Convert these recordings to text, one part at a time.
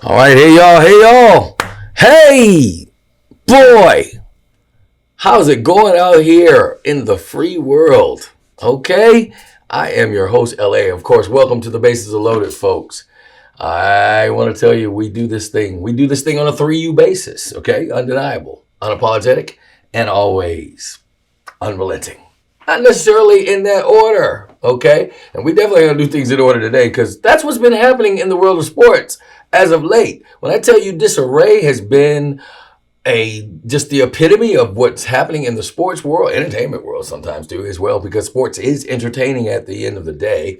All right, hey y'all, hey boy, how's it going out here in the free world? Okay, I am your host, LA. Of course, welcome to the Bases are Loaded, folks. I want to tell you, we do this thing. We do this thing on a 3U basis, okay? Undeniable, unapologetic, and always unrelenting. Not necessarily in that order, okay? And we definitely gotta do things in order today because that's what's been happening in the world of sports as of late. When I tell you disarray has been just the epitome of what's happening in the sports world, entertainment world sometimes too as well, because sports is entertaining at the end of the day.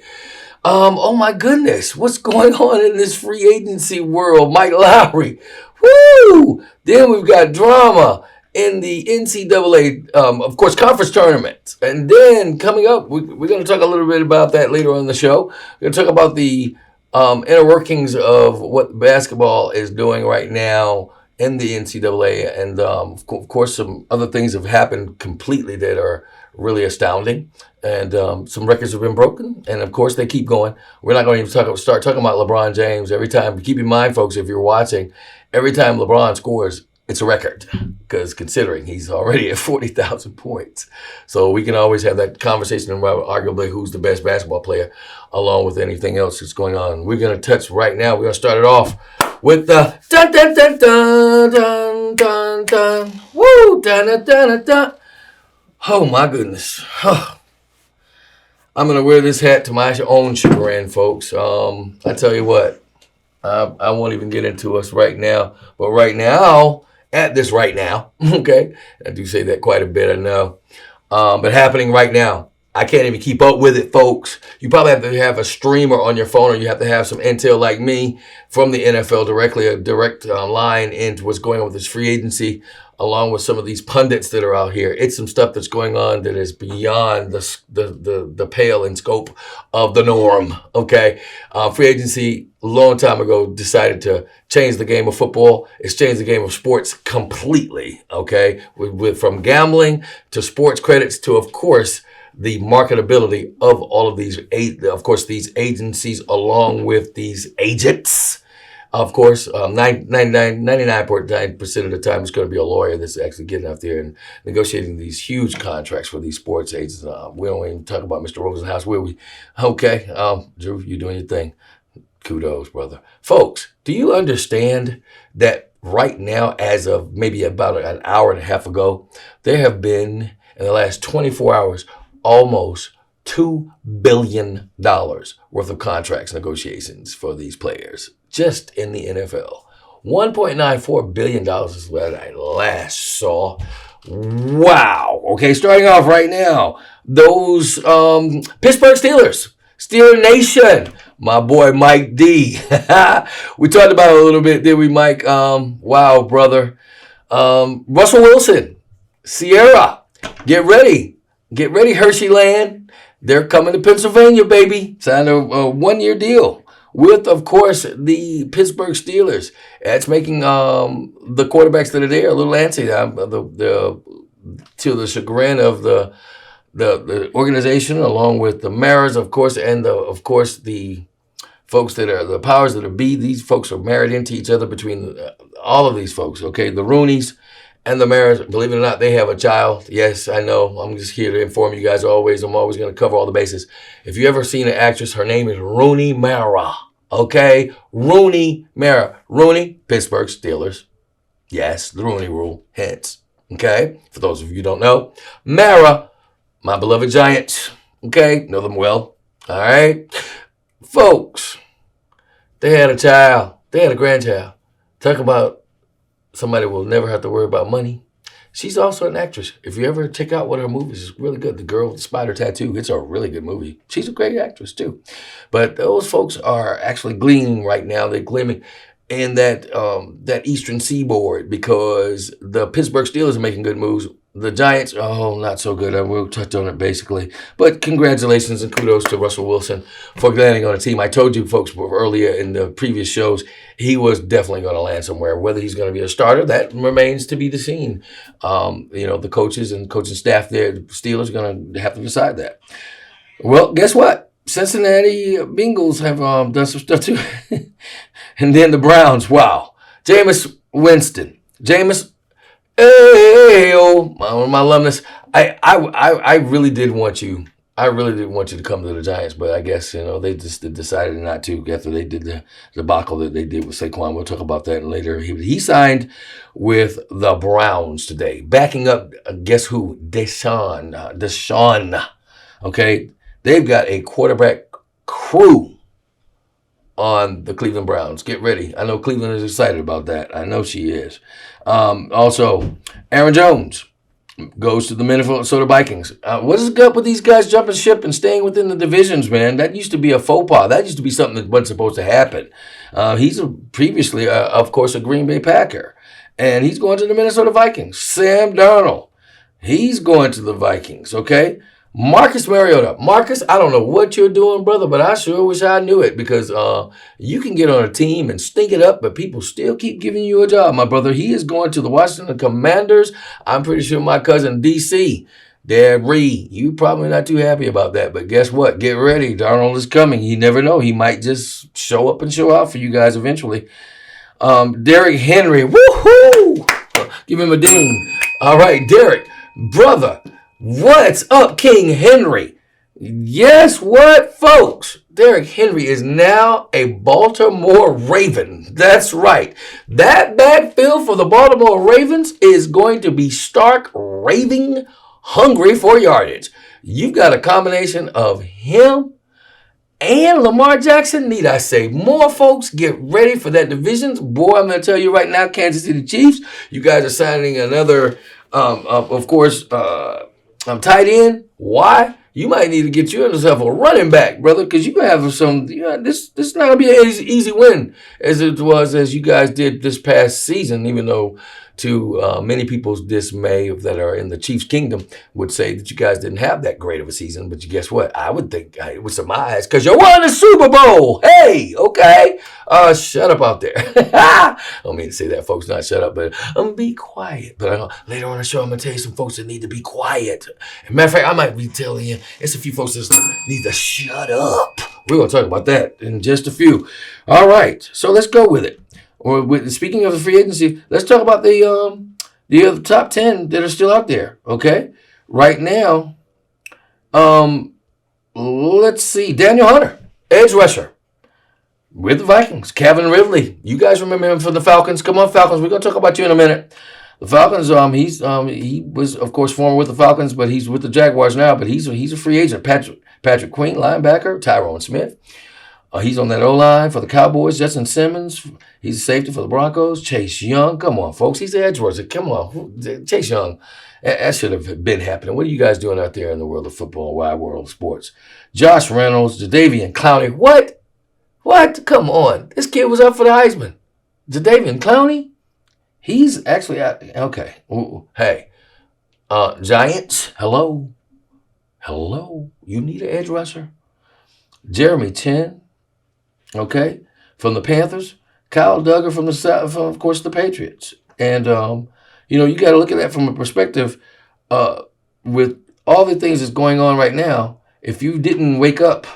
Oh my goodness, what's going on in this free agency world? Mike Lowry, woo! Then we've got drama in the NCAA, of course, conference tournaments. And then coming up, we're going to talk a little bit about that later on in the show. We're going to talk about the inner workings of what basketball is doing right now in the NCAA. And of course, some other things have happened completely that are really astounding. And some records have been broken. And of course, they keep going. We're not going to even start talking about LeBron James every time. Keep in mind, folks, if you're watching, every time LeBron scores, it's a record, because considering he's already at 40,000 points. So we can always have that conversation about arguably who's the best basketball player along with anything else that's going on. We're going to touch right now. We're going to start it off with the dun dun dun dun dun dun dun. Woo! Dun dun dun dun dun. Oh my goodness. I'm going to wear this hat to my own chagrin, folks. I tell you what, I won't even get into us right now. But right now, right now, okay? I do say that quite a bit, I know. But happening right now. I can't even keep up with it, folks. You probably have to have a streamer on your phone, or you have to have some intel like me from the NFL directly, a direct line into what's going on with this free agency, along with some of these pundits that are out here. It's some stuff that's going on that is beyond the pale in scope of the norm, okay? Free agency, a long time ago, decided to change the game of football. It's changed the game of sports completely, okay? From gambling to sports credits to, of course, the marketability of all of these, of course, these agencies along with these agents. Of course, 99.9% of the time, it's going to be a lawyer that's actually getting out there and negotiating these huge contracts for these sports agents. We don't even talk about Mr. Rosenhaus, will we? Okay, Drew, you're doing your thing. Kudos, brother. Folks, do you understand that right now, as of maybe about an hour and a half ago, there have been, in the last 24 hours, almost $2 billion worth of contracts negotiations for these players just in the NFL. $1.94 billion is what I last saw. Wow. Okay, starting off right now, those Pittsburgh Steelers, Steeler Nation, my boy Mike D. We talked about it a little bit, did we, Mike? Wow, brother. Russell Wilson, Sierra, get ready, Hersheyland. They're coming to Pennsylvania, baby. Signed a one-year deal with, of course, the Pittsburgh Steelers. That's making the quarterbacks that are there a little antsy. To the chagrin of the organization, along with the mayors, of course, and the folks that are the powers that be. These folks are married into each other between all of these folks. Okay, the Rooneys and the mayors, believe it or not, they have a child. Yes, I know. I'm just here to inform you guys always. I'm always going to cover all the bases. If you ever seen an actress, her name is Rooney Mara. Okay? Rooney Mara. Rooney, Pittsburgh Steelers. Yes, the Rooney Rule. Hence. Okay? For those of you who don't know. Mara, my beloved Giants. Okay? Know them well. All right? Folks, they had a child. They had a grandchild. Talk about somebody will never have to worry about money. She's also an actress. If you ever check out one of her movies, it's really good. The Girl with the Spider Tattoo. It's a really good movie. She's a great actress, too. But those folks are actually gleaming right now. They're gleaming in that Eastern Seaboard because the Pittsburgh Steelers are making good moves. The Giants, not so good. I will touch on it basically. But congratulations and kudos to Russell Wilson for landing on a team. I told you folks earlier in the previous shows, he was definitely going to land somewhere. Whether he's going to be a starter, that remains to be seen. The coaches and coaching staff there, the Steelers, are going to have to decide that. Well, guess what? Cincinnati Bengals have done some stuff too. And then the Browns, wow. Jameis Winston. Jameis, hey, one of my alumnus. I really did want you. I really did want you to come to the Giants, but I guess, they just decided not to after they did the debacle that they did with Saquon. We'll talk about that later. He signed with the Browns today, backing up, guess who? Deshaun. Okay? They've got a quarterback crew on the Cleveland Browns. Get ready. I know Cleveland is excited about that. I know she is. Also, Aaron Jones goes to the Minnesota Vikings. What is up with these guys jumping ship and staying within the divisions, man? That used to be a faux pas. That used to be something that wasn't supposed to happen. He's previously, of course, a Green Bay Packer. And he's going to the Minnesota Vikings. Sam Darnold. He's going to the Vikings, okay? Marcus Mariota. Marcus, I don't know what you're doing, brother, but I sure wish I knew it because you can get on a team and stink it up, but people still keep giving you a job, my brother. He is going to the Washington Commanders. I'm pretty sure my cousin DC, Dad Reed, you probably not too happy about that, but guess what? Get ready. Darnold is coming. You never know. He might just show up and show out for you guys eventually. Derrick Henry. Woohoo! Give him a ding. All right, Derrick, brother. What's up, King Henry? Yes, what, folks? Derrick Henry is now a Baltimore Raven. That's right. That backfield for the Baltimore Ravens is going to be stark, raving hungry for yardage. You've got a combination of him and Lamar Jackson, need I say more, folks? Get ready for that division. Boy, I'm going to tell you right now, Kansas City Chiefs, you guys are signing another, of course, tight end. Why? You might need to get yourself a running back, brother, because you're going to have some, this is not going to be an easy win as it was as you guys did this past season, even though to many people's dismay that are in the Chiefs kingdom would say that you guys didn't have that great of a season. But guess what? I would think it was surmise because you won the Super Bowl. Hey, okay. Shut up out there. I don't mean to say that, folks, not shut up, but be quiet. But later on in the show, I'm going to tell you some folks that need to be quiet. As a matter of fact, I might be telling you, it's a few folks that need to shut up. We're going to talk about that in just a few. All right. So let's go with it. Speaking of the free agency, let's talk about the top 10 that are still out there, okay? Right now, let's see. Daniel Hunter, edge rusher with the Vikings. Calvin Ridley, you guys remember him from the Falcons? Come on, Falcons. We're going to talk about you in a minute. The Falcons, he was, of course, former with the Falcons, but he's with the Jaguars now, but he's a free agent. Patrick Queen, linebacker. Tyrone Smith. He's on that O-line for the Cowboys. Justin Simmons, he's a safety for the Broncos. Chase Young, come on, folks. He's the edge rusher. Come on. Chase Young, that should have been happening. What are you guys doing out there in the world of football, wide world of sports? Josh Reynolds, Jadeveon Clowney. What? Come on. This kid was up for the Heisman. Jadeveon Clowney? He's actually out. Okay. Ooh, hey. Giants, hello. You need an edge rusher? Jeremy Chin. Okay, from the Panthers, Kyle Duggar from the South, from, of course, the Patriots. And, you got to look at that from a perspective with all the things that's going on right now. If you didn't wake up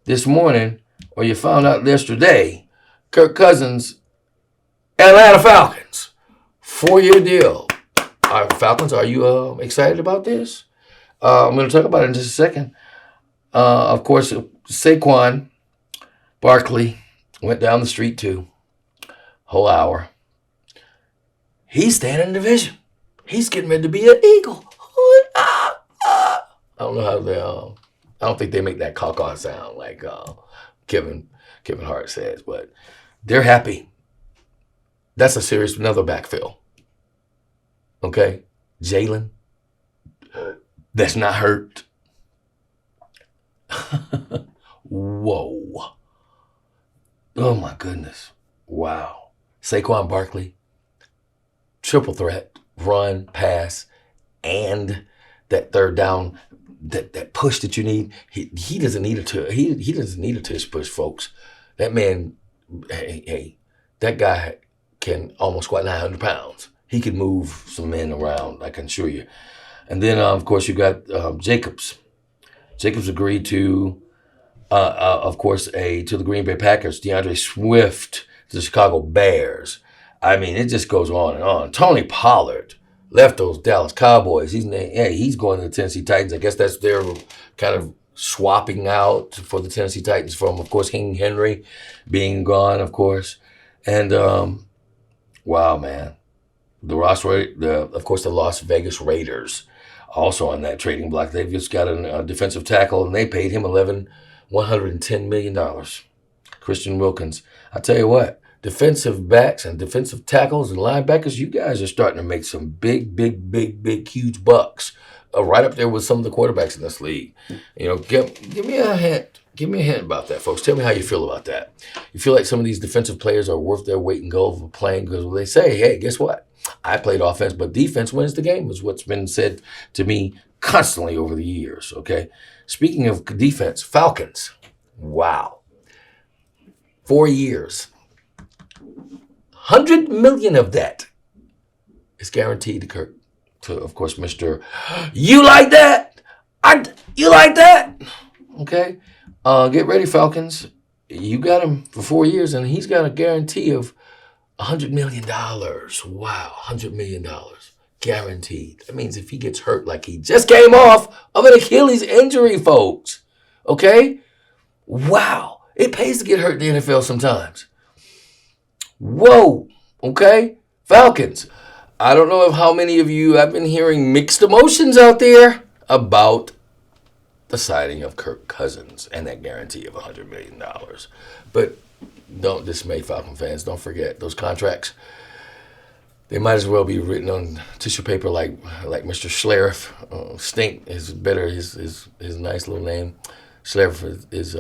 this morning or you found out yesterday, Kirk Cousins, Atlanta Falcons, 4-year deal. Falcons, are you excited about this? I'm going to talk about it in just a second. Of course, Saquon Barkley went down the street too. Whole hour. He's staying in the division. He's getting ready to be an Eagle. I don't know how they. I don't think they make that caw sound like Kevin Hart says, but they're happy. That's a serious another backfill. Okay, Jalen. That's not hurt. Whoa. Oh, my goodness. Wow. Saquon Barkley, triple threat, run, pass, and that third down, that push that you need. He doesn't need he doesn't need a tush push, folks. That man, hey, that guy can almost squat 900 pounds. He can move some men around, I can assure you. And then, of course, you got Jacobs. Jacobs agreed to, of course, to the Green Bay Packers. DeAndre Swift to the Chicago Bears. I mean, it just goes on and on. Tony Pollard left those Dallas Cowboys. He's going to the Tennessee Titans. I guess that's their kind of swapping out for the Tennessee Titans from, of course, King Henry being gone, of course. And wow, man, of course, the Las Vegas Raiders also on that trading block. They've just got a defensive tackle, and they paid him $110 million. Christian Wilkins. I tell you what, defensive backs and defensive tackles and linebackers, you guys are starting to make some big, huge bucks. Right up there with some of the quarterbacks in this league. You know, give me a hint. Give me a hint about that, folks. Tell me how you feel about that. You feel like some of these defensive players are worth their weight in gold for playing because they say, hey, guess what? I played offense, but defense wins the game, is what's been said to me constantly over the years, okay? Speaking of defense, Falcons. Wow. 4 years. $100 million of that is guaranteed to Kirk. To, of course, Mr. You like that? You like that? Okay. Get ready, Falcons. You got him for 4 years, and he's got a guarantee of $100 million. Wow, $100 million. Guaranteed. That means if he gets hurt like he just came off of an Achilles injury, folks. Okay? Wow. It pays to get hurt in the NFL sometimes. Whoa. Okay? Falcons. I don't know how many of you, I've been hearing mixed emotions out there about the signing of Kirk Cousins and that guarantee of $100 million. But don't dismay, Falcon fans. Don't forget, those contracts, they might as well be written on tissue paper like Mr. Schlereth. Stink is better, his nice little name. Schlereth is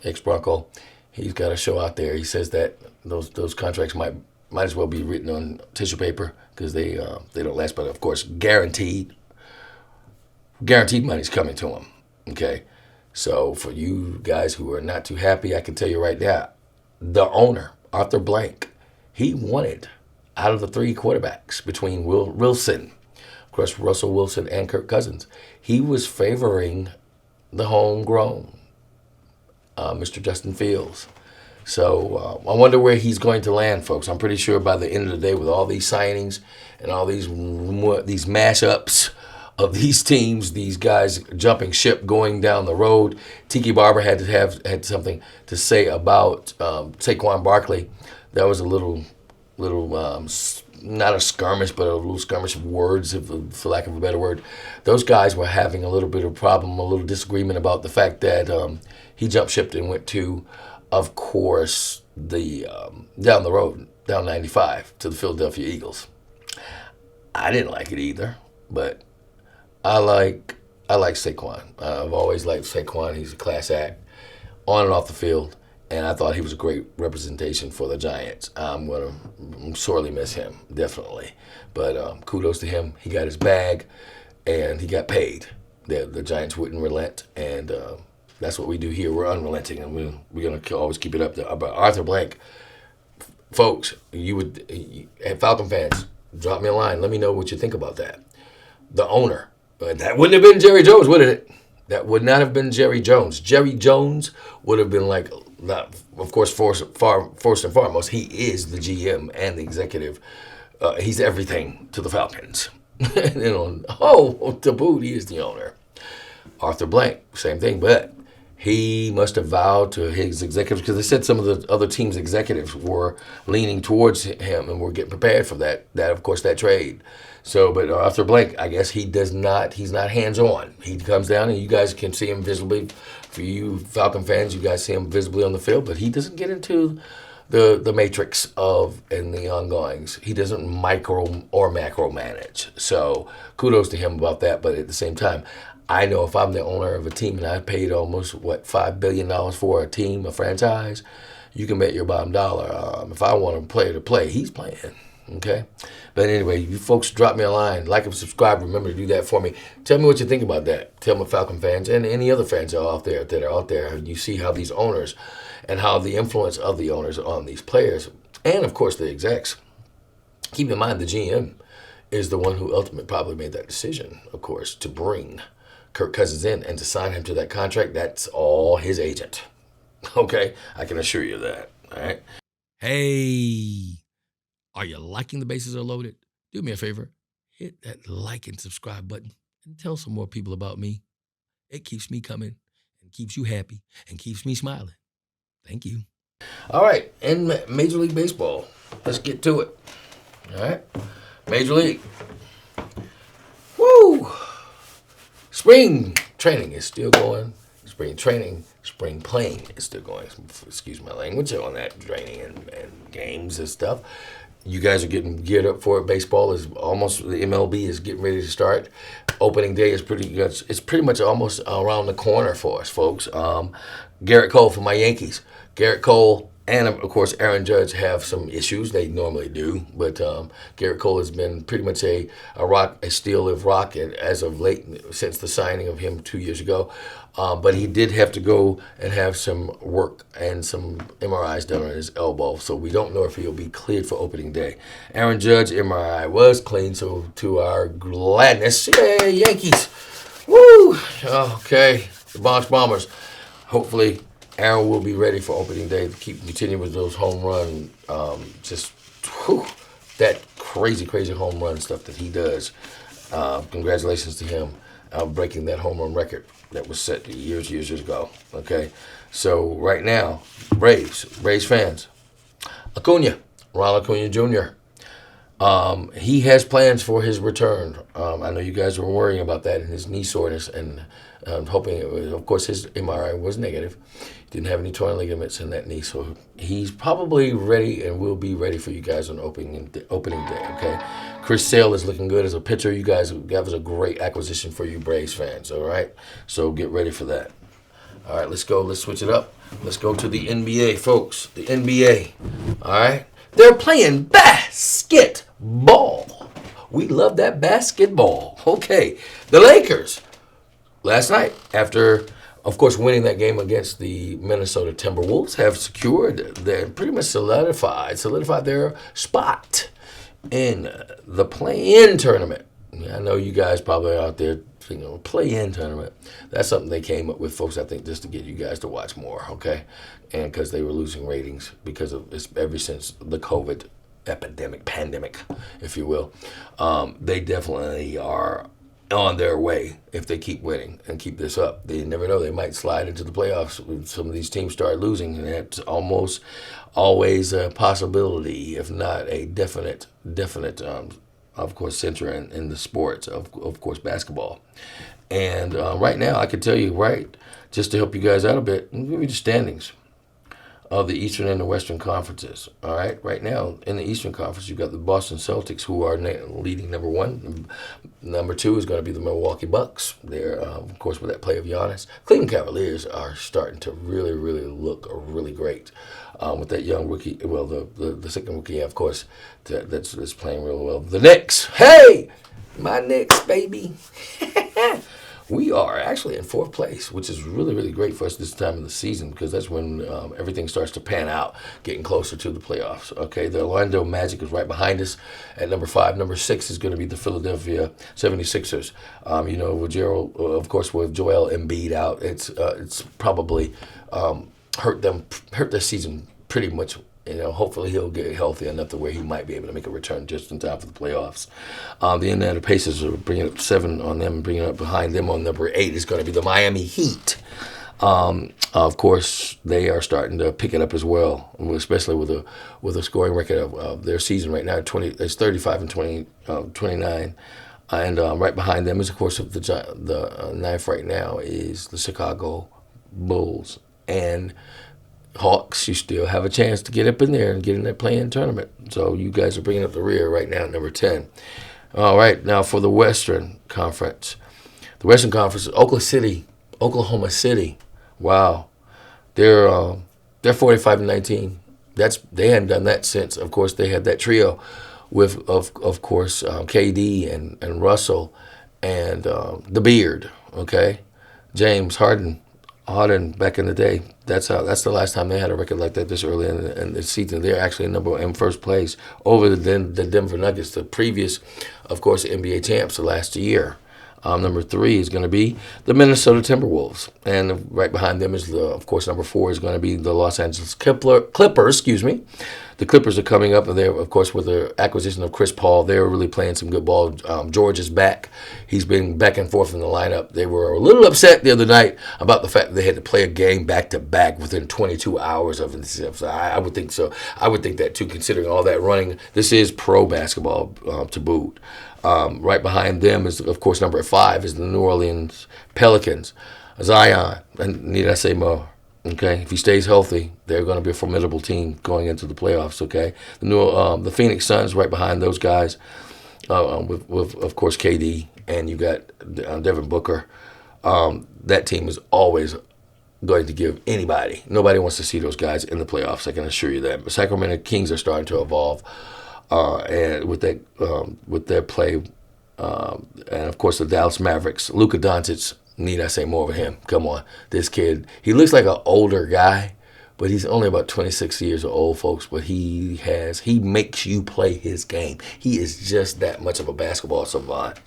ex-Bronco. He's got a show out there. He says that those contracts might as well be written on tissue paper because they don't last. But of course, guaranteed money's coming to them. Okay, so for you guys who are not too happy, I can tell you right now, the owner Arthur Blank, he wanted out of the 3 quarterbacks between Wilson, of course Russell Wilson and Kirk Cousins, he was favoring the homegrown Mr. Justin Fields. So I wonder where he's going to land, folks. I'm pretty sure by the end of the day, with all these signings and all these mashups of these teams, these guys jumping ship, going down the road, Tiki Barber had something to say about Saquon Barkley. That was a little not a skirmish, but a little skirmish of words, for lack of a better word. Those guys were having a little bit of problem, a little disagreement about the fact that he jumped ship and went to, of course, the down the road, down 95 to the Philadelphia Eagles. I didn't like it either, but I like Saquon. I've always liked Saquon. He's a class act on and off the field, and I thought he was a great representation for the Giants. I'm going to sorely miss him, definitely. But kudos to him. He got his bag, and he got paid. The Giants wouldn't relent, and that's what we do here. We're unrelenting, and we're going to always keep it up there. But Arthur Blank, folks, Falcon fans, drop me a line. Let me know what you think about that. The owner. That wouldn't have been Jerry Jones, would it? That would not have been Jerry Jones. Jerry Jones would have been of course, first and foremost, he is the GM and the executive. He's everything to the Falcons. To boot, he is the owner. Arthur Blank, same thing, but he must have vowed to his executives, because they said some of the other team's executives were leaning towards him and were getting prepared for that of course, that trade. So, but Arthur Blank, I guess he's not hands-on. He comes down and you guys can see him visibly. For you Falcon fans, you guys see him visibly on the field, but he doesn't get into the matrix and the ongoings. He doesn't micro or macro manage. So kudos to him about that. But at the same time, I know if I'm the owner of a team and I paid almost, $5 billion for a team, a franchise, you can bet your bottom dollar. If I want a player to play, he's playing. Okay? But anyway, you folks drop me a line. Like and subscribe. Remember to do that for me. Tell me what you think about that. Tell my Falcon fans and any other fans that are out there. And you see how these owners and how the influence of the owners on these players and, of course, the execs. Keep in mind the GM is the one who ultimately probably made that decision, of course, to bring Kirk Cousins in and to sign him to that contract. That's all his agent. Okay? I can assure you that. All right? Hey, are you liking the Bases Are Loaded? Do me a favor, hit that like and subscribe button and tell some more people about me. It keeps me coming and keeps you happy and keeps me smiling. Thank you. All right, in Major League Baseball, let's get to it. All right, Major League. Woo! Spring training is still going. Spring playing is still going. Excuse my language on that, training and games and stuff. You guys are getting geared up for it. Baseball is almost, the MLB is getting ready to start. Opening day is it's pretty much almost around the corner for us, folks. Garrett Cole for my Yankees. Garrett Cole and, of course, Aaron Judge have some issues. They normally do. But Garrett Cole has been pretty much a steel of rock as of late, since the signing of him 2 years ago. But he did have to go and have some work and some MRIs done on his elbow. So we don't know if he'll be cleared for opening day. Aaron Judge, MRI was clean. So to our gladness, yay, Yankees. Woo! Okay, the Bronx Bombers. Hopefully, Aaron will be ready for opening day to continue with those home run, that crazy home run stuff that he does. Congratulations to him breaking that home run record that was set years ago. Okay, so right now, Braves fans, Ronald Acuna Jr. He has plans for his return. I know you guys were worrying about that and his knee soreness, and hoping it was, of course, his MRI was negative. He didn't have any torn ligaments in that knee, so he's probably ready and will be ready for you guys on opening day. Okay, Chris Sale is looking good as a pitcher. You guys, that was a great acquisition for you Braves fans. All right, so get ready for that. All right, let's go. Let's switch it up. Let's go to the NBA, folks. The NBA. All right. They're playing basketball. We love that basketball. Okay. The Lakers, last night, after, of course, winning that game against the Minnesota Timberwolves, have pretty much solidified their spot in the play-in tournament. I know you guys probably are out there thinking, play-in tournament. That's something they came up with, folks, I think, just to get you guys to watch more, okay? And because they were losing ratings because of this ever since the COVID pandemic, if you will. They definitely are on their way if they keep winning and keep this up. They never know. They might slide into the playoffs when some of these teams start losing, and that's almost always a possibility, if not a definite, of course, center in the sports, of course, basketball. And right now, I can tell you, just to help you guys out a bit, I'll give you the standings of the Eastern and the Western conferences. All right, right now in the Eastern Conference, you've got the Boston Celtics, who are leading number one. Number two is going to be the Milwaukee Bucks. They're, of course, with that play of Giannis. Cleveland Cavaliers are starting to really look really great with that young rookie. Well, the second rookie, of course, that's playing really well. The Knicks, hey, my Knicks, baby. We are actually in fourth place, which is really great for us this time of the season, because that's when everything starts to pan out, getting closer to the playoffs. Okay, the Orlando Magic is right behind us at number 5. Number 6 is going to be the Philadelphia 76ers. With Joel Embiid out, it's probably hurt their season pretty much. Hopefully he'll get healthy enough to where he might be able to make a return just in time for the playoffs. The Indiana Pacers are bringing up 7 on them, bringing up behind them on number 8 is going to be the Miami Heat. Of course, they are starting to pick it up as well, especially with a scoring record of their season right now. It's 35 and 29. And right behind them is, of course, the ninth right now is the Chicago Bulls. And Hawks, you still have a chance to get up in there and get in that play-in tournament. So you guys are bringing up the rear right now at number 10. All right, now for the Western Conference. The Western Conference is Oklahoma City. Wow. They're 45-19. They hadn't done that since, of course, they had that trio with, of course, KD and Russell and the Beard, okay? James Harden back in the day. That's the last time they had a record like that this early in the season. They're actually in first place over the Denver Nuggets, the previous, of course, NBA champs the last year. Number 3 is going to be the Minnesota Timberwolves, and right behind them is of course, number 4 is going to be the Los Angeles Clippers. The Clippers are coming up, and they're, of course, with the acquisition of Chris Paul, they're really playing some good ball. George is back. He's been back and forth in the lineup. They were a little upset the other night about the fact that they had to play a game back-to-back within 22 hours of it. So I would think so. I would think that, too, considering all that running. This is pro basketball to boot. Right behind them is, of course, number 5 is the New Orleans Pelicans. Zion, and need I say more? Okay, if he stays healthy, they're going to be a formidable team going into the playoffs. Okay, the Phoenix Suns right behind those guys, with of course KD, and you got Devin Booker. That team is always going to give anybody. Nobody wants to see those guys in the playoffs. I can assure you that. But Sacramento Kings are starting to evolve, and with their play, and of course the Dallas Mavericks, Luka Doncic. Need I say more of him? Come on. This kid, he looks like an older guy, but he's only about 26 years old, folks. But he makes you play his game. He is just that much of a basketball savant.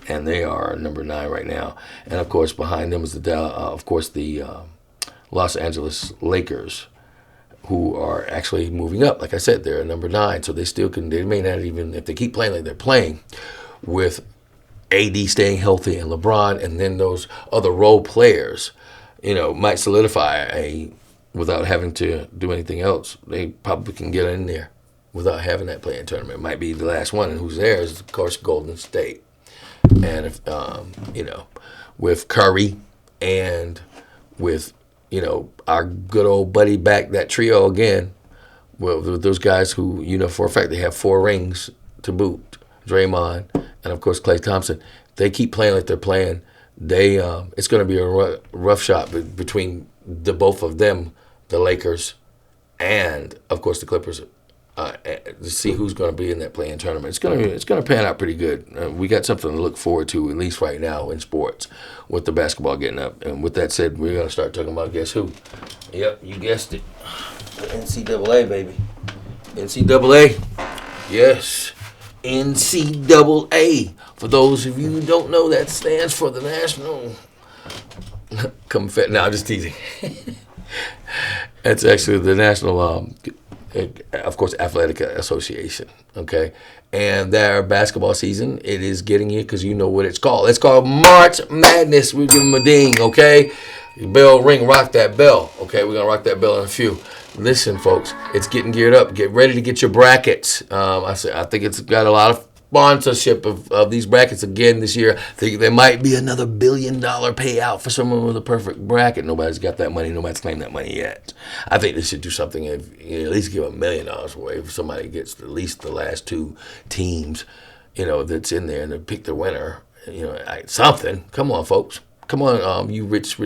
And they are number 9 right now. And, of course, behind them is the Los Angeles Lakers, who are actually moving up. Like I said, they're number 9, so they may not even, if they keep playing like they're playing, with AD staying healthy and LeBron, and then those other role players, might solidify without having to do anything else. They probably can get in there without having that play-in tournament. It might be the last one, and who's there is, of course, Golden State. And if with Curry and with our good old buddy back, that trio again, well, with those guys who for a fact they have 4 rings to boot, Draymond, and of course Klay Thompson. They keep playing like they're playing. It's going to be a rough shot between the both of them, the Lakers, and of course the Clippers, to see who's going to be in that play-in tournament. It's going to pan out pretty good. We got something to look forward to, at least right now in sports, with the basketball getting up. And with that said, we're going to start talking about guess who. Yep, you guessed it. The NCAA, baby. NCAA. Yes. NCAA. For those of you who don't know, that stands for the National Confederation. No, I'm just teasing. That's actually the National, of course, Athletic Association. Okay, and their basketball season, it is getting you because you know what it's called. It's called March Madness. We give them a ding. Okay, bell ring, rock that bell. Okay, we're gonna rock that bell in a few. Listen, folks, it's getting geared up. Get ready to get your brackets. I think it's got a lot of sponsorship of these brackets again this year. I think there might be another $1 billion payout for someone with a perfect bracket. Nobody's got that money. Nobody's claimed that money yet. I think they should do something, at least give $1 million away if somebody gets at least the last 2 teams, that's in there, and they pick the winner. Something. Come on, folks. Come on, you rich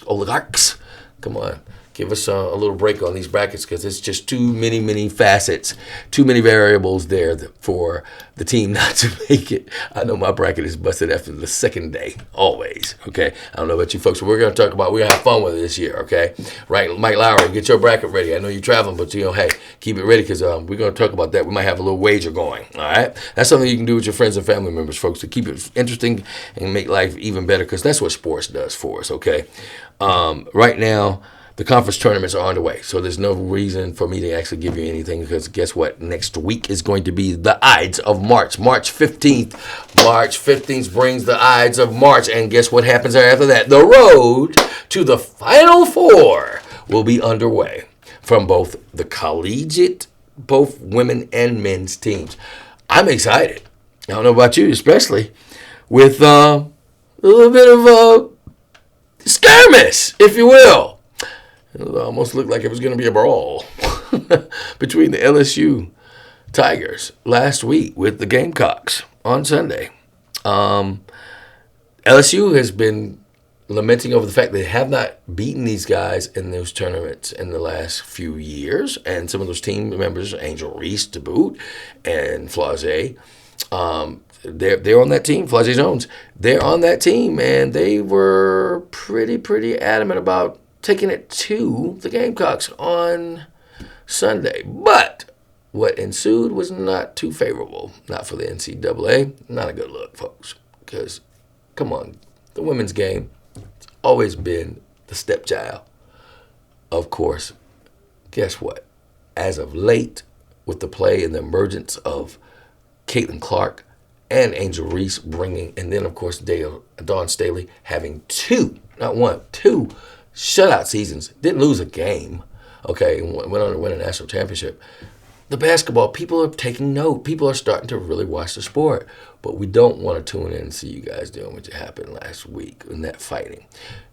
oligarchs. Come on. Give us a little break on these brackets because it's just too many facets, too many variables there for the team not to make it. I know my bracket is busted after the second day, always, okay? I don't know about you folks, but we're going to have fun with it this year, okay? Right, Mike Lowry, get your bracket ready. I know you're traveling, but, hey, keep it ready because we're going to talk about that. We might have a little wager going, all right? That's something you can do with your friends and family members, folks, to keep it interesting and make life even better because that's what sports does for us, okay? Right now, the conference tournaments are underway, so there's no reason for me to actually give you anything because guess what? Next week is going to be the Ides of March, March 15th. March 15th brings the Ides of March, and guess what happens after that? The road to the Final Four will be underway from both the collegiate, both women and men's teams. I'm excited. I don't know about you, especially with a little bit of a skirmish, if you will. It almost looked like it was going to be a brawl between the LSU Tigers last week with the Gamecocks on Sunday. LSU has been lamenting over the fact they have not beaten these guys in those tournaments in the last few years. And some of those team members, Angel Reese to boot, and Flage, they're on that team. Flage Jones, they're on that team, and they were pretty adamant about taking it to the Gamecocks on Sunday. But what ensued was not too favorable. Not for the NCAA. Not a good look, folks. Because, come on, the women's game has always been the stepchild. Of course, guess what? as of late, with the play and the emergence of Caitlin Clark and Angel Reese bringing, and then, of course, Dawn Staley having two, not one, two shutout seasons, didn't lose a game, okay, and went on to win a national championship. The basketball, people are taking note. People are starting to really watch the sport. But we don't want to tune in and see you guys doing what happened last week in that fighting.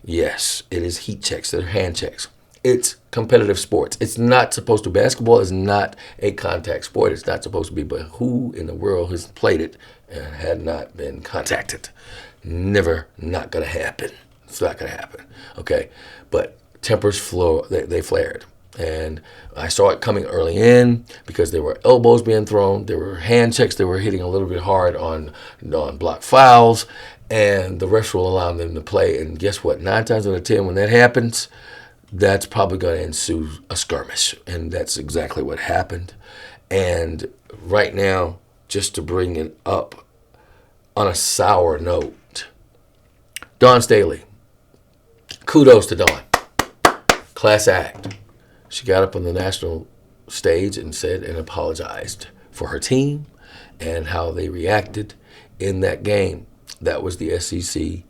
Yes, it is heat checks. They're hand checks. It's competitive sports. It's not supposed to. Basketball is not a contact sport. It's not supposed to be. But who in the world has played it and had not been contacted? Never, not going to happen. It's not going to happen. Okay? But tempers they flared. And I saw it coming early in because there were elbows being thrown. There were hand checks that were hitting a little bit hard on block fouls. And the refs will allow them to play. And guess what? 9 times out of 10, when that happens, that's probably going to ensue a skirmish. And that's exactly what happened. And right now, just to bring it up on a sour note, Dawn Staley. Kudos to Dawn. Class act. She got up on the national stage and said and apologized for her team and how they reacted in that game. That was the SEC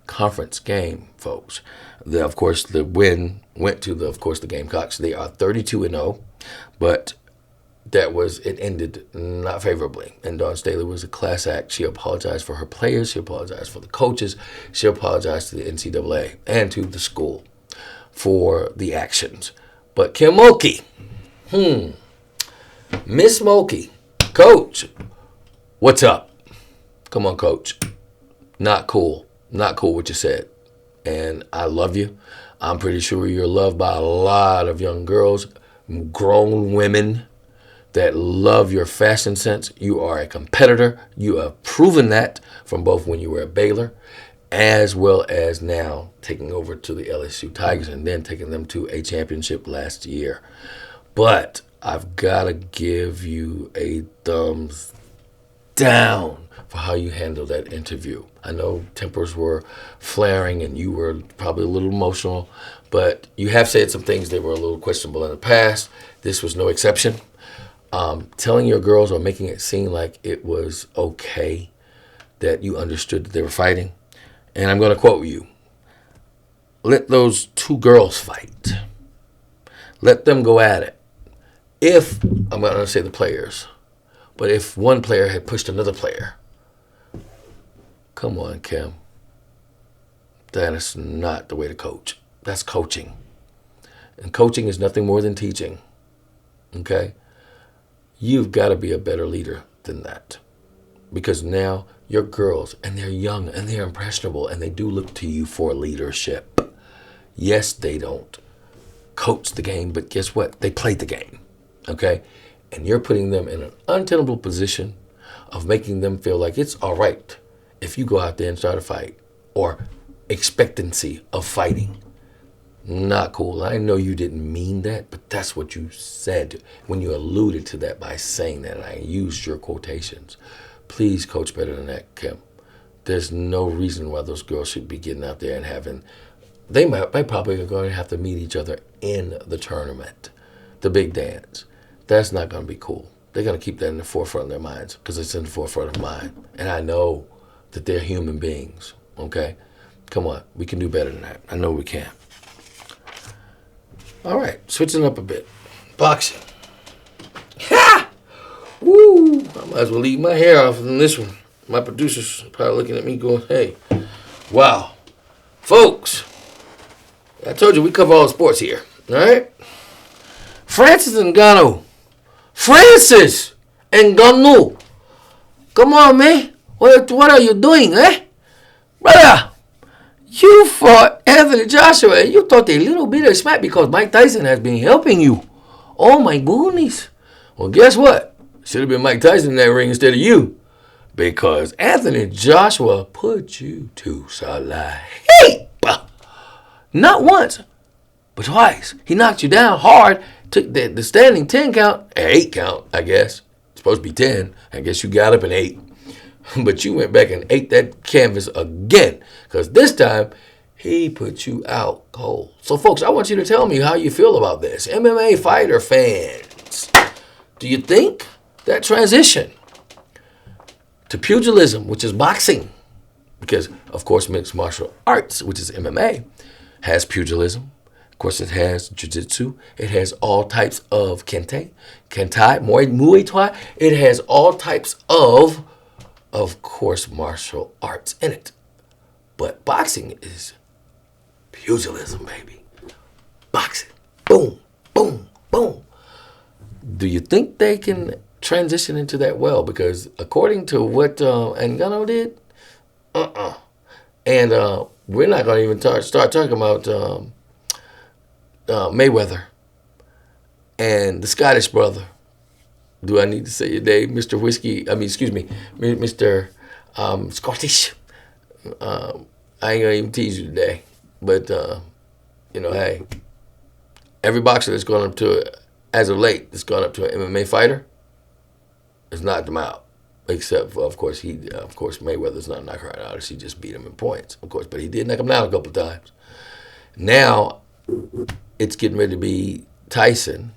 conference game, folks. Of course, the win went to the Gamecocks. They are 32-0, but it ended not favorably. And Dawn Staley was a class act. She apologized for her players. She apologized for the coaches. She apologized to the NCAA and to the school for the actions. But Kim Mulkey, Miss Mulkey, Coach, what's up? Come on, Coach. Not cool. Not cool what you said. And I love you. I'm pretty sure you're loved by a lot of young girls, grown women that love your fashion sense. You are a competitor. You have proven that from both when you were at Baylor as well as now taking over to the LSU Tigers and then taking them to a championship last year. But I've got to give you a thumbs down for how you handled that interview. I know tempers were flaring and you were probably a little emotional, but you have said some things that were a little questionable in the past. This was no exception. Telling your girls or making it seem like it was okay that you understood that they were fighting. And I'm going to quote you. Let those two girls fight. Let them go at it. If, I'm going to say the players, but if one player had pushed another player, come on, Kim. That is not the way to coach. That's coaching. And coaching is nothing more than teaching. Okay? You've got to be a better leader than that. Because now your girls, and they're young, and they're impressionable, and they do look to you for leadership. Yes, they don't coach the game, but guess what? They played the game, okay? And you're putting them in an untenable position of making them feel like it's all right if you go out there and start a fight, or expectancy of fighting. Not cool. I know you didn't mean that, but that's what you said when you alluded to that by saying that, and I used your quotations. Please coach better than that, Kim. There's no reason why those girls should be getting out there and having... They probably are going to have to meet each other in the tournament, the big dance. That's not going to be cool. They're going to keep that in the forefront of their minds because it's in the forefront of mine. And I know that they're human beings, okay? Come on, we can do better than that. I know we can. All right, switching up a bit. Boxing. Ha! Woo! I might as well leave my hair off in this one. My producer's probably looking at me going, hey, wow. Folks, I told you we cover all the sports here, all right? Francis Ngannou. Francis Ngannou. Come on, man. What are you doing, eh? Brother, you fought Anthony Joshua and you thought a little bit of smack because Mike Tyson has been helping you. Oh, my goodness. Well, guess what? Should have been Mike Tyson in that ring instead of you. Because Anthony Joshua put you to sleep. Not once, but twice. He knocked you down hard, took the standing 10 count, 8 count, I guess. It's supposed to be 10. I guess you got up and 8. But you went back and ate that canvas again. Because this time, he put you out cold. So, folks, I want you to tell me how you feel about this. MMA fighter fan. arts. Do you think that transition to pugilism, which is boxing, because, of course, mixed martial arts, which is MMA, has pugilism. Of course, it has jiu-jitsu. It has all types of kente, kentai, Muay Thai. It has all types of course, martial arts in it. But boxing is pugilism, baby. Boxing. Boom, boom, boom. Do you think they can transition into that well? Because according to what Ngannou did, and we're not going to even start talking about Mayweather and the Scottish brother. Do I need to say your name? Mr. Mr. Scottish. I ain't going to even tease you today. But, hey, every boxer that's gone up to, as of late, that's gone up to an MMA fighter has knocked him out. Except for, of course, Mayweather's not knocking her out. She just beat him in points, of course. But he did knock him down a couple of times. Now, it's getting ready to be Tyson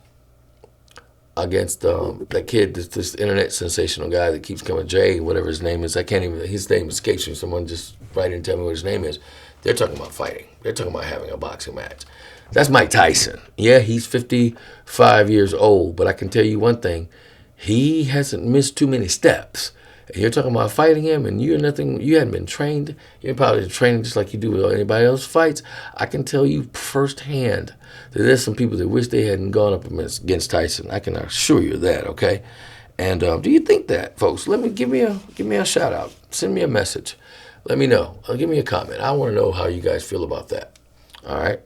against that kid, this internet sensational guy that keeps coming, Jay, whatever his name is. His name escapes me. Someone just write in and tell me what his name is. They're talking about fighting. They're talking about having a boxing match. That's Mike Tyson. Yeah, he's 55 years old, but I can tell you one thing. He hasn't missed too many steps. And you're talking about fighting him, and you hadn't been trained. You're probably training just like you do with anybody else fights. I can tell you firsthand that there's some people that wish they hadn't gone up against Tyson. I can assure you that, okay? And do you think that, folks? Give me a shout out. Send me a message. Let me know. Give me a comment. I want to know how you guys feel about that. All right?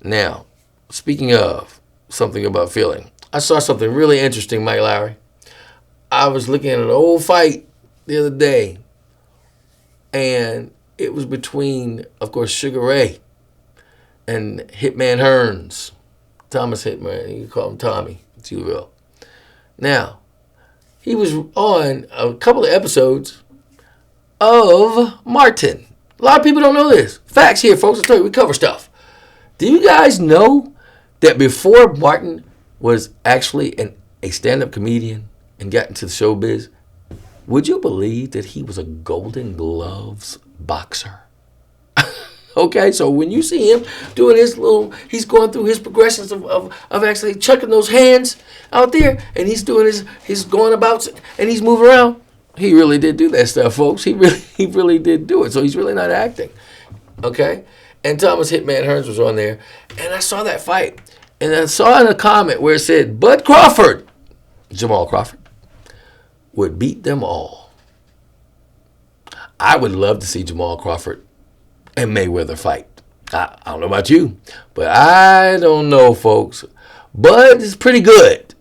Now, speaking of something about feeling, I saw something really interesting, Mike Lowry. I was looking at an old fight the other day, and it was between, of course, Sugar Ray and Hitman Hearns. Thomas Hitman, you can call him Tommy, if you will. Now, he was on a couple of episodes of Martin. A lot of people don't know this. Facts here, folks. I tell you, we cover stuff. Do you guys know that before Martin was actually a stand-up comedian and got into the showbiz, would you believe that he was a Golden Gloves boxer? Okay, so when you see him doing he's going through his progressions of actually chucking those hands out there, and he's going about, and he's moving around. He really did do that stuff, folks. He really did do it. So he's really not acting. Okay? And Thomas Hitman Hearns was on there, and I saw that fight. And I saw in a comment where it said, Bud Crawford, Jamal Crawford, would beat them all. I would love to see Jamal Crawford and Mayweather fight. I don't know about you, but I don't know, folks. Bud is pretty good.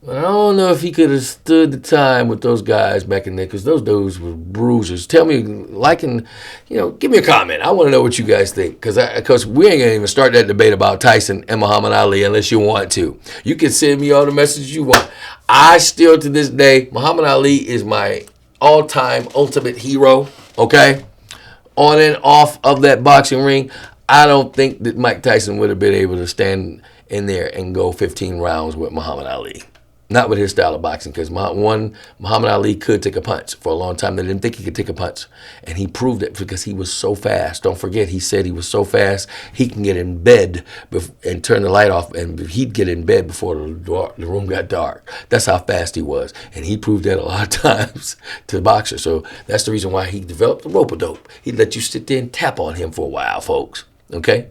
But I don't know if he could have stood the time with those guys back in there, because those dudes were bruisers. Tell me, give me a comment. I want to know what you guys think, because we ain't going to even start that debate about Tyson and Muhammad Ali unless you want to. You can send me all the messages you want. I still, to this day, Muhammad Ali is my all-time ultimate hero, okay? On and off of that boxing ring, I don't think that Mike Tyson would have been able to stand in there and go 15 rounds with Muhammad Ali. Not with his style of boxing, because Muhammad Ali could take a punch. For a long time, they didn't think he could take a punch. And he proved it because he was so fast. Don't forget, he said he was so fast, he can get in bed and turn the light off, and he'd get in bed before the room got dark. That's how fast he was. And he proved that a lot of times to boxers. So that's the reason why he developed the rope-a-dope. He'd let you sit there and tap on him for a while, folks. Okay?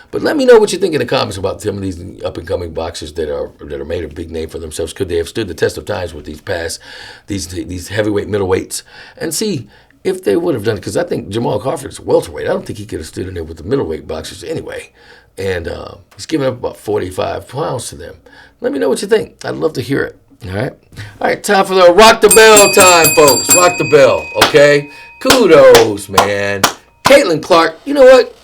But let me know what you think in the comments about some of these up-and-coming boxers that are made a big name for themselves. Could they have stood the test of times with these heavyweight middleweights, and see if they would have done it? Because I think Jamal Crawford is welterweight. I don't think he could have stood in there with the middleweight boxers anyway. And he's giving up about 45 pounds to them. Let me know what you think. I'd love to hear it. All right, time for the rock the bell time, folks. Rock the bell, okay? Kudos, man. Caitlin Clark, you know what?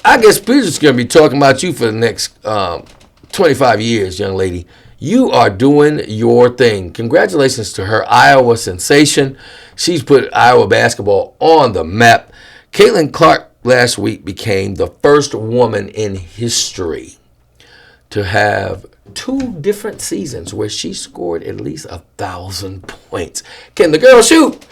I guess we're just going to be talking about you for the next 25 years, young lady. You are doing your thing. Congratulations to her, Iowa sensation. She's put Iowa basketball on the map. Caitlin Clark last week became the first woman in history to have 2 different seasons where she scored at least 1,000 points. Can the girl shoot?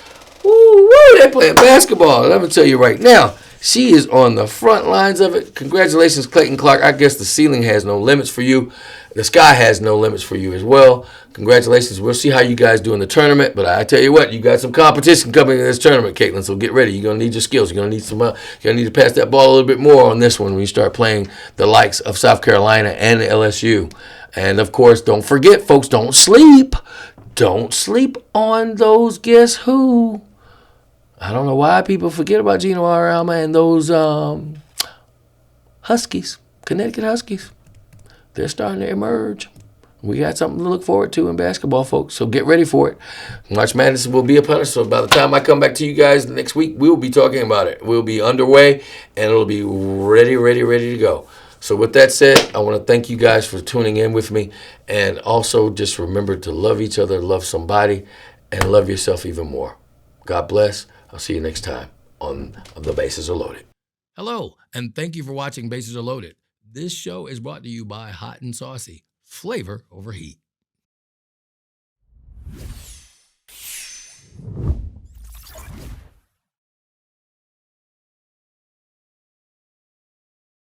Woo, they're playing basketball. Let me tell you right now, she is on the front lines of it. Congratulations, Clayton Clark. I guess the ceiling has no limits for you. The sky has no limits for you as well. Congratulations. We'll see how you guys do in the tournament. But I tell you what, you got some competition coming in this tournament, Caitlin. So get ready. You're gonna need your skills. You're gonna need some. You're gonna need to pass that ball a little bit more on this one when you start playing the likes of South Carolina and LSU. And of course, don't forget, folks, don't sleep. Don't sleep on those guess who. I don't know why people forget about Gino Auriemma and those Huskies, Connecticut Huskies. They're starting to emerge. We got something to look forward to in basketball, folks. So get ready for it. March Madness will be upon us. So by the time I come back to you guys next week, we'll be talking about it. We'll be underway, and it'll be ready to go. So with that said, I want to thank you guys for tuning in with me. And also just remember to love each other, love somebody, and love yourself even more. God bless. I'll see you next time on The Bases Are Loaded. Hello, and thank you for watching Bases Are Loaded. This show is brought to you by Hot and Saucy, flavor over heat.